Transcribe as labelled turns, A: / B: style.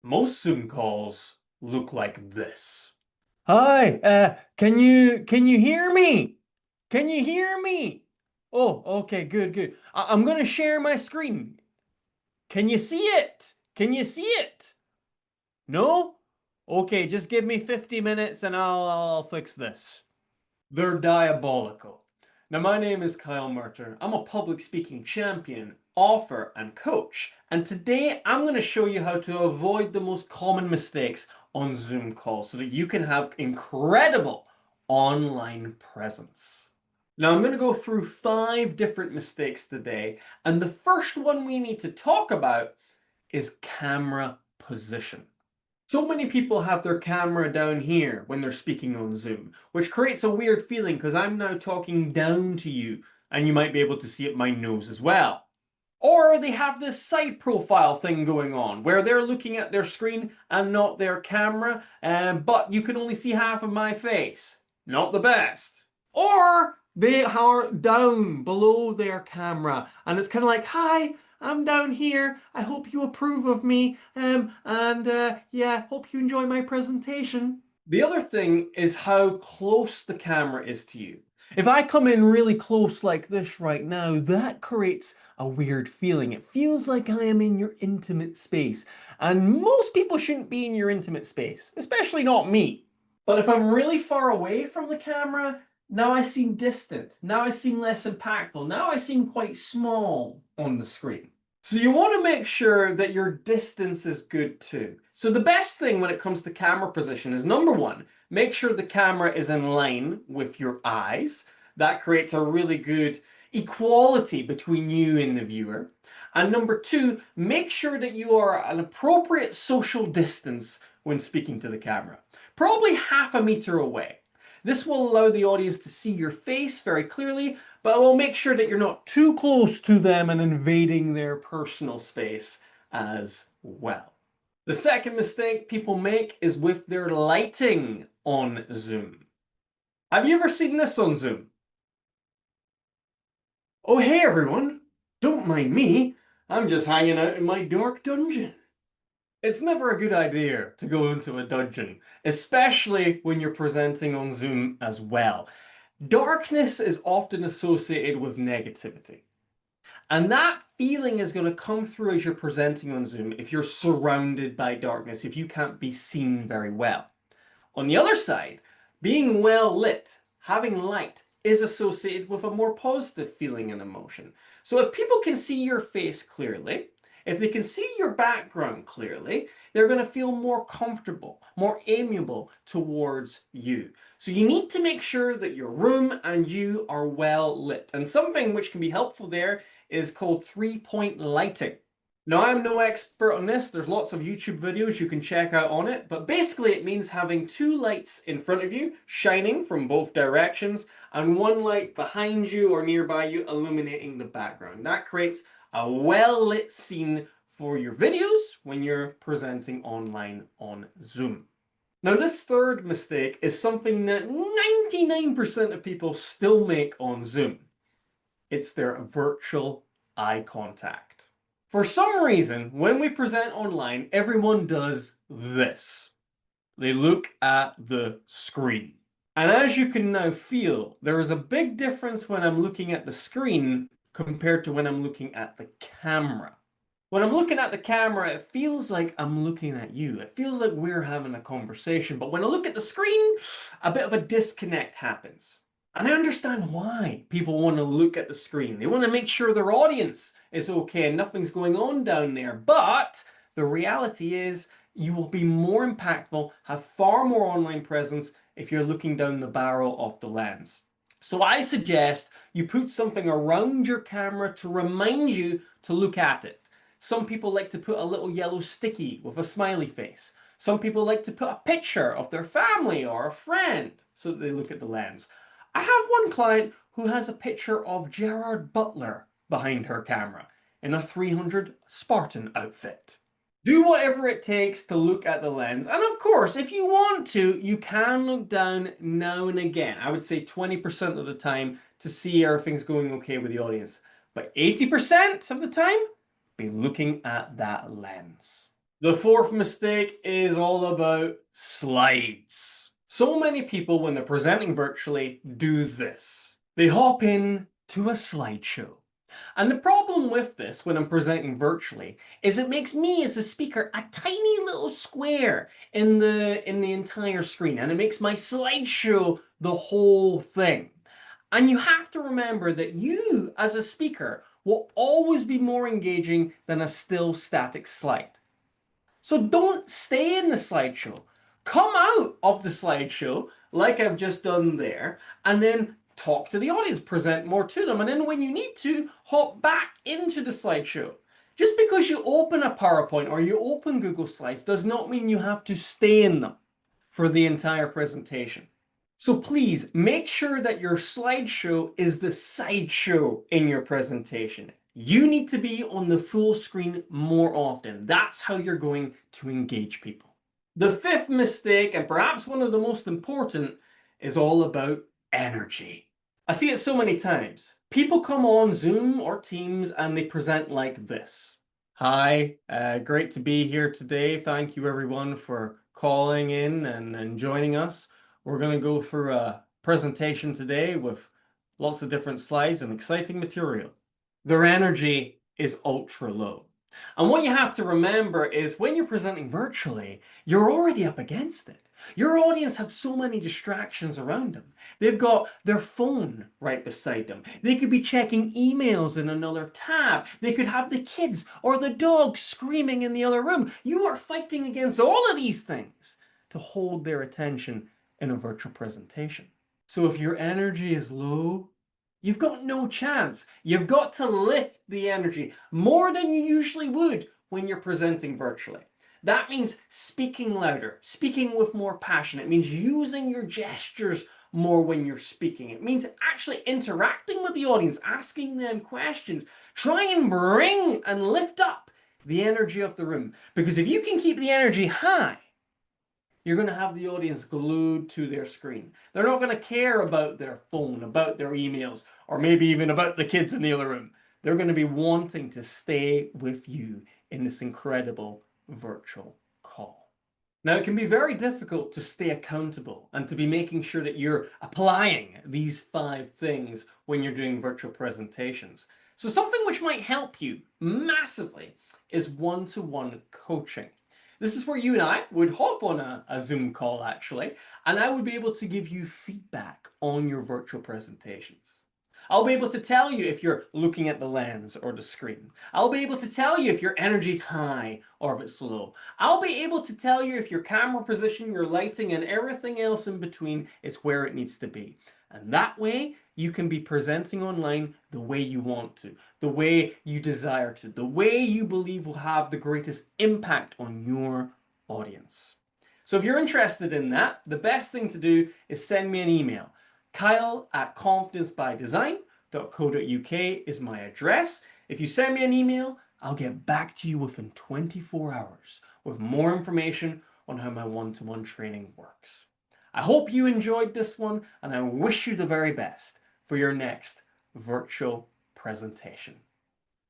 A: Most Zoom calls look like this.
B: Hi, can you hear me? Can you hear me? Oh, okay, good, good. I'm gonna share my screen. Can you see it? Can you see it? No? Okay, just give me 50 minutes and I'll fix this.
A: They're diabolical. Now, my name is Kyle Murter. I'm a public speaking champion, author, and coach. And today I'm going to show you how to avoid the most common mistakes on Zoom calls so that you can have incredible online presence. Now, I'm going to go through 5 different mistakes today. And the first one we need to talk about is camera position. So many people have their camera down here when they're speaking on Zoom, which creates a weird feeling because I'm now talking down to you and you might be able to see at my nose as well. Or they have this side profile thing going on where they're looking at their screen and not their camera, but you can only see half of my face. Not the best. Or they are down below their camera and it's kind of like, hi, I'm down here. I hope you approve of me. Yeah, hope you enjoy my presentation. The other thing is how close the camera is to you. If I come in really close like this right now, that creates a weird feeling. It feels like I am in your intimate space. And most people shouldn't be in your intimate space, especially not me. But if I'm really far away from the camera, now I seem distant. Now I seem less impactful. Now I seem quite small on the screen. So you want to make sure that your distance is good too. So the best thing when it comes to camera position is number one, make sure the camera is in line with your eyes. That creates a really good equality between you and the viewer. And number two, make sure that you are an appropriate social distance when speaking to the camera. Probably half a meter away. This will allow the audience to see your face very clearly, but we'll make sure that you're not too close to them and invading their personal space as well. The second mistake people make is with their lighting on Zoom. Have you ever seen this on Zoom? Oh, hey everyone! Don't mind me. I'm just hanging out in my dark dungeon. It's never a good idea to go into a dungeon, especially when you're presenting on Zoom as well. Darkness is often associated with negativity. And that feeling is going to come through as you're presenting on Zoom if you're surrounded by darkness, if you can't be seen very well. On the other side, being well lit, having light, is associated with a more positive feeling and emotion. So if people can see your face clearly, if they can see your background clearly, they're going to feel more comfortable, more amiable towards you. So you need to make sure that your room and you are well lit. And something which can be helpful there is called 3-point lighting. Now, I'm no expert on this. There's lots of YouTube videos you can check out on it, but basically it means having 2 lights in front of you, shining from both directions, and 1 light behind you or nearby you, illuminating the background. That creates a well-lit scene for your videos when you're presenting online on Zoom. Now, this third mistake is something that 99% of people still make on Zoom. It's their virtual eye contact. For some reason, when we present online, everyone does this. They look at the screen. And as you can now feel, there is a big difference when I'm looking at the screen compared to when I'm looking at the camera. When I'm looking at the camera, it feels like I'm looking at you. It feels like we're having a conversation. But when I look at the screen, a bit of a disconnect happens. And I understand why people want to look at the screen. They want to make sure their audience is okay and nothing's going on down there. But the reality is you will be more impactful, have far more online presence if you're looking down the barrel of the lens. So I suggest you put something around your camera to remind you to look at it. Some people like to put a little yellow sticky with a smiley face. Some people like to put a picture of their family or a friend so that they look at the lens. I have one client who has a picture of Gerard Butler behind her camera in a 300 Spartan outfit. Do whatever it takes to look at the lens. And of course, if you want to, you can look down now and again. I would say 20% of the time to see everything's going okay with the audience. But 80% of the time, be looking at that lens. The fourth mistake is all about slides. So many people, when they're presenting virtually, do this. They hop in to a slideshow. And the problem with this when I'm presenting virtually is it makes me as a speaker a tiny little square in the entire screen, and it makes my slideshow the whole thing. And you have to remember that you as a speaker will always be more engaging than a still static slide. So don't stay in the slideshow. Come out of the slideshow, like I've just done there, and then talk to the audience, present more to them. And then when you need to, hop back into the slideshow. Just because you open a PowerPoint or you open Google Slides does not mean you have to stay in them for the entire presentation. So please make sure that your slideshow is the sideshow in your presentation. You need to be on the full screen more often. That's how you're going to engage people. The fifth mistake, and perhaps one of the most important, is all about energy. I see it so many times. People come on Zoom or Teams and they present like this. Hi, great to be here today. Thank you everyone for calling in and joining us. We're going to go through a presentation today with lots of different slides and exciting material. Their energy is ultra low. And what you have to remember is when you're presenting virtually, you're already up against it. Your audience have so many distractions around them. They've got their phone right beside them. They could be checking emails in another tab. They could have the kids or the dog screaming in the other room. You are fighting against all of these things to hold their attention in a virtual presentation. So if your energy is low, you've got no chance. You've got to lift the energy more than you usually would when you're presenting virtually. That means speaking louder, speaking with more passion. It means using your gestures more when you're speaking. It means actually interacting with the audience, asking them questions. Try and bring and lift up the energy of the room. Because if you can keep the energy high, you're going to have the audience glued to their screen. They're not going to care about their phone, about their emails, or maybe even about the kids in the other room. They're going to be wanting to stay with you in this incredible virtual call. Now, it can be very difficult to stay accountable and to be making sure that you're applying these 5 things when you're doing virtual presentations. So something which might help you massively is one-to-one coaching. This is where you and I would hop on a Zoom call actually, and I would be able to give you feedback on your virtual presentations. I'll be able to tell you if you're looking at the lens or the screen. I'll be able to tell you if your energy's high or if it's low. I'll be able to tell you if your camera position, your lighting, and everything else in between is where it needs to be. And that way, you can be presenting online the way you want to, the way you desire to, the way you believe will have the greatest impact on your audience. So if you're interested in that, the best thing to do is send me an email. Kyle@confidencebydesign.co.uk is my address. If you send me an email, I'll get back to you within 24 hours with more information on how my one-to-one training works. I hope you enjoyed this one, and I wish you the very best for your next virtual presentation.